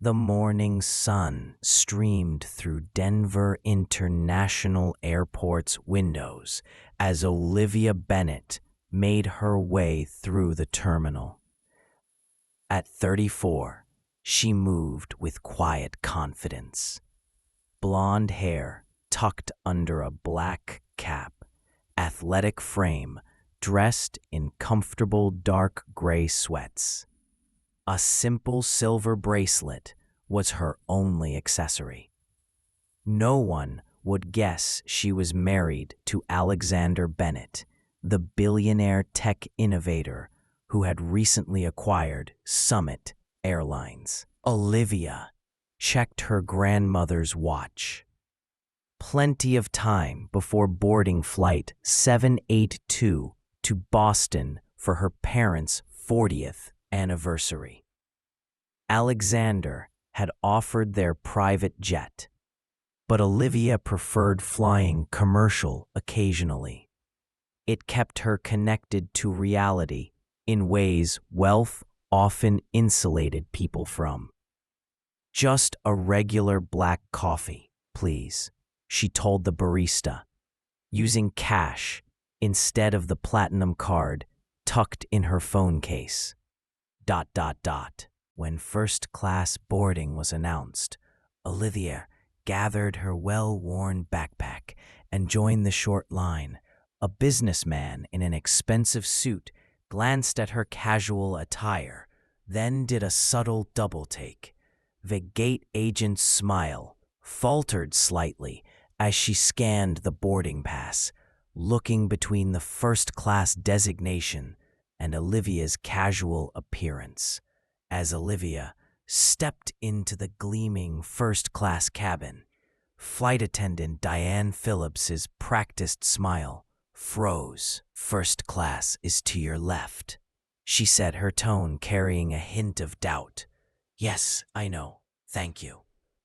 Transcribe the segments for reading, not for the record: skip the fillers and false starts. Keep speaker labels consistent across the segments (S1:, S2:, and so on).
S1: The morning sun streamed through Denver International Airport's windows as Olivia Bennett made her way through the terminal. At 34, she moved with quiet confidence. Blonde hair tucked under a black cap, athletic frame, dressed in comfortable dark gray sweats. A simple silver bracelet was her only accessory. No one would guess she was married to Alexander Bennett, the billionaire tech innovator who had recently acquired Summit Airlines. Olivia checked her grandmother's watch. Plenty of time before boarding flight 782 to Boston for her parents' 40th anniversary. Alexander had offered their private jet, but Olivia preferred flying commercial occasionally. It kept her connected to reality in ways wealth often insulated people from. "Just a regular black coffee, please," she told the barista, using cash instead of the platinum card tucked in her phone case. When first-class boarding was announced, Olivia gathered her well-worn backpack and joined the short line. A businessman in an expensive suit glanced at her casual attire, then did a subtle double-take. The gate agent's smile faltered slightly as she scanned the boarding pass, looking between the first-class designation and Olivia's casual appearance. As Olivia stepped into the gleaming first-class cabin, flight attendant Diane Phillips's practiced smile froze. "First class is to your left," she said, her tone carrying a hint of doubt. "Yes, I know. Thank you."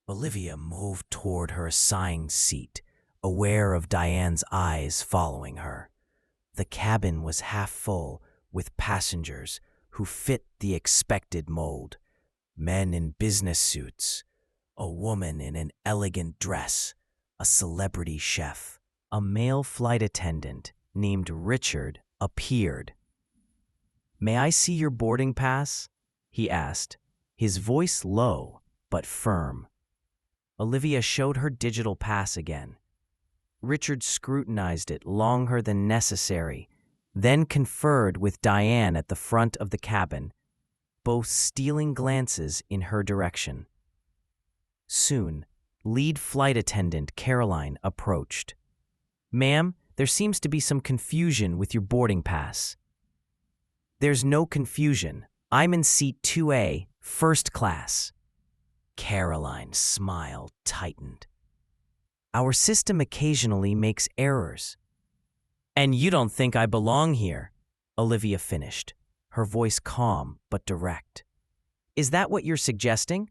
S1: Olivia moved toward her assigned seat, aware of Diane's eyes following her. The cabin was half full with passengers who fit the expected mold. Men in business suits, a woman in an elegant dress, a celebrity chef. A male flight attendant named Richard appeared. "May I see your boarding pass?" he asked, his voice low but firm. Olivia showed her digital pass again. Richard scrutinized it longer than necessary, then conferred with Diane at the front of the cabin, both stealing glances in her direction. Soon, lead flight attendant Caroline approached. "Ma'am, there seems to be some confusion with your boarding pass." "There's no confusion. I'm in seat 2A, first class." Caroline's smile tightened. "Our system occasionally makes errors." "And you don't think I belong here," Olivia finished, her voice calm but direct. "Is that what you're suggesting?"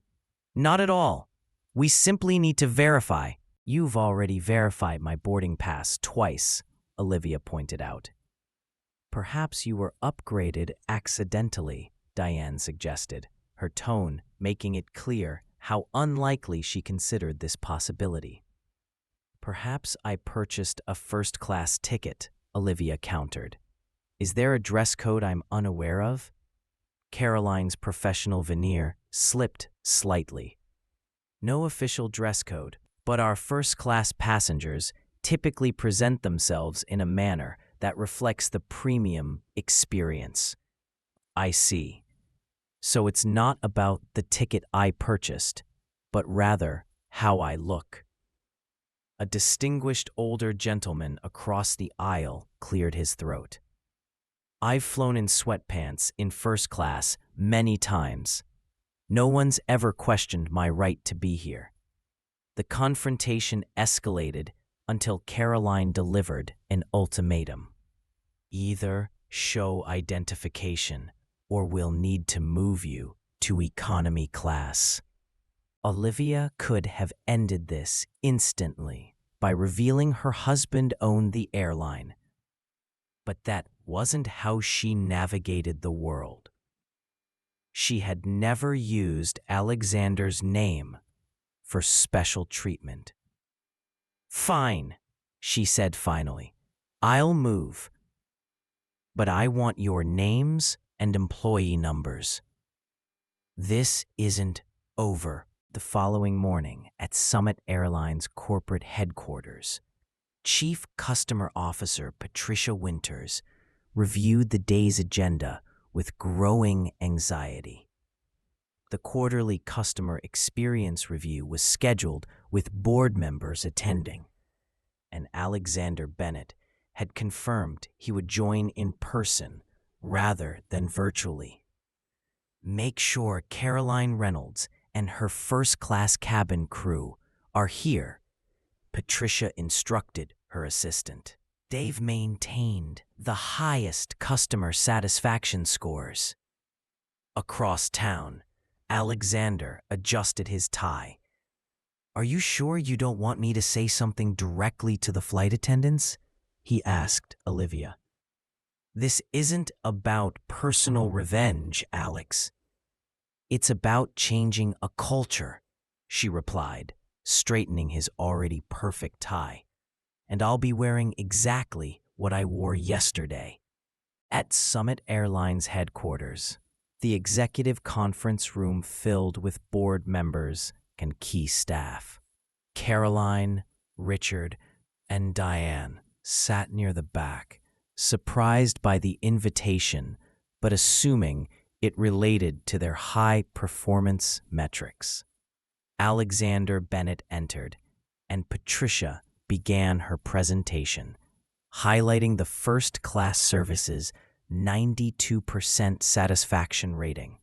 S1: "Not at all. We simply need to verify." "You've already verified my boarding pass twice," Olivia pointed out. "Perhaps you were upgraded accidentally," Diane suggested, her tone making it clear how unlikely she considered this possibility. "Perhaps I purchased a first-class ticket," Olivia countered. "Is there a dress code I'm unaware of?" Caroline's professional veneer slipped slightly. "No official dress code, but our first-class passengers typically present themselves in a manner that reflects the premium experience." "I see. So it's not about the ticket I purchased, but rather how I look." A distinguished older gentleman across the aisle cleared his throat. "I've flown in sweatpants in first class many times. No one's ever questioned my right to be here." The confrontation escalated until Caroline delivered an ultimatum. "Either show identification or we'll need to move you to economy class." Olivia could have ended this instantly by revealing her husband owned the airline. But that wasn't how she navigated the world. She had never used Alexander's name for special treatment. "Fine," she said finally. "I'll move. But I want your names and employee numbers." This isn't over. The following morning at Summit Airlines corporate headquarters, Chief Customer Officer Patricia Winters reviewed the day's agenda with growing anxiety. The quarterly customer experience review was scheduled with board members attending, and Alexander Bennett had confirmed he would join in person rather than virtually. "Make sure Caroline Reynolds and her first-class cabin crew are here," Patricia instructed her assistant. "They've maintained the highest customer satisfaction scores." Across town, Alexander adjusted his tie. "Are you sure you don't want me to say something directly to the flight attendants?" he asked Olivia. "This isn't about personal revenge, Alex. It's about changing a culture," she replied, straightening his already perfect tie. "And I'll be wearing exactly what I wore yesterday." At Summit Airlines headquarters, the executive conference room filled with board members and key staff. Caroline, Richard, and Diane sat near the back, surprised by the invitation, but assuming it related to their high-performance metrics. Alexander Bennett entered, and Patricia began her presentation, highlighting the first-class service's 92% satisfaction rating.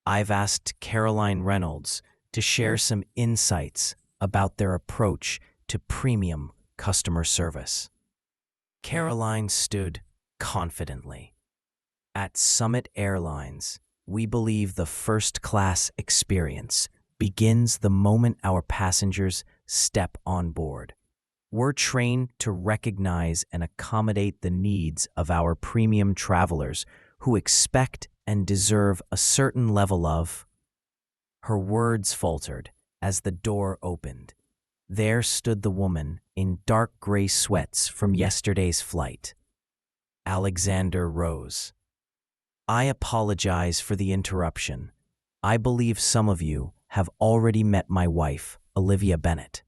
S1: "I've asked Caroline Reynolds to share some insights about their approach to premium customer service." Caroline stood confidently. "At Summit Airlines, we believe the first-class experience begins the moment our passengers step on board. We're trained to recognize and accommodate the needs of our premium travelers who expect and deserve a certain level of—" Her words faltered as the door opened. There stood the woman in dark gray sweats from yesterday's flight. Alexander rose. "I apologize for the interruption. I believe some of you have already met my wife, Olivia Bennett."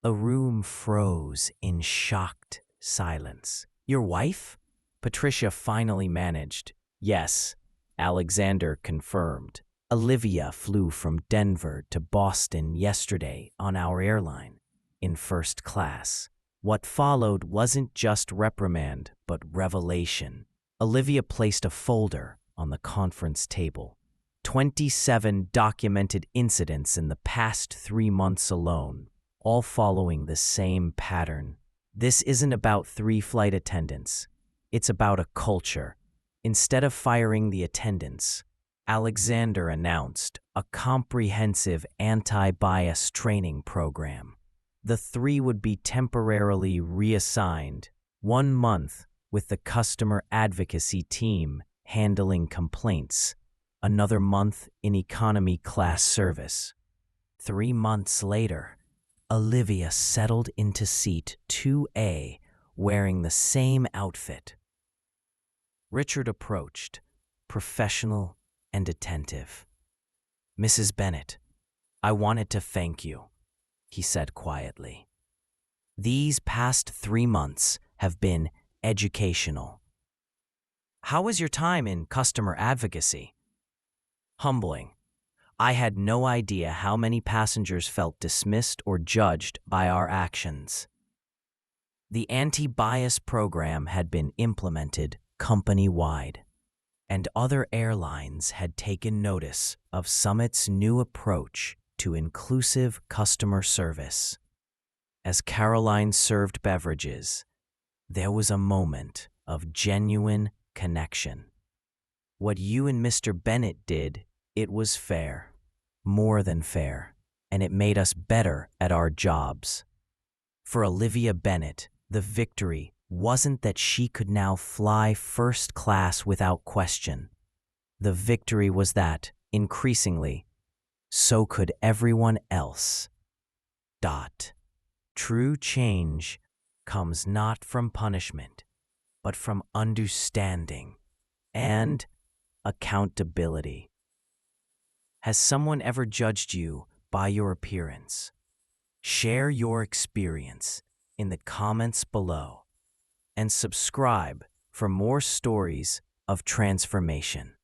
S1: The room froze in shocked silence. "Your wife?" Patricia finally managed. "Yes," Alexander confirmed. "Olivia flew from Denver to Boston yesterday on our airline, in first class." What followed wasn't just reprimand, but revelation. Olivia placed a folder on the conference table. 27 documented incidents in the past 3 months alone, all following the same pattern. "This isn't about 3 flight attendants. It's about a culture." Instead of firing the attendants, Alexander announced a comprehensive anti-bias training program. The 3 would be temporarily reassigned, 1 month with the customer advocacy team handling complaints, another month in economy class service. 3 months later, Olivia settled into seat 2A, wearing the same outfit. Richard approached, professional and attentive. "Mrs. Bennett, I wanted to thank you," he said quietly. "These past 3 months have been educational." "How was your time in customer advocacy?" "Humbling. I had no idea how many passengers felt dismissed or judged by our actions." The anti-bias program had been implemented company-wide, and other airlines had taken notice of Summit's new approach to inclusive customer service. As Caroline served beverages, there was a moment of genuine connection. "What you and Mr. Bennett did, it was fair, more than fair, and it made us better at our jobs." For Olivia Bennett, the victory wasn't that she could now fly first class without question. The victory was that, increasingly, so could everyone else. True change comes not from punishment, but from understanding and accountability. Has someone ever judged you by your appearance? Share your experience in the comments below and subscribe for more stories of transformation.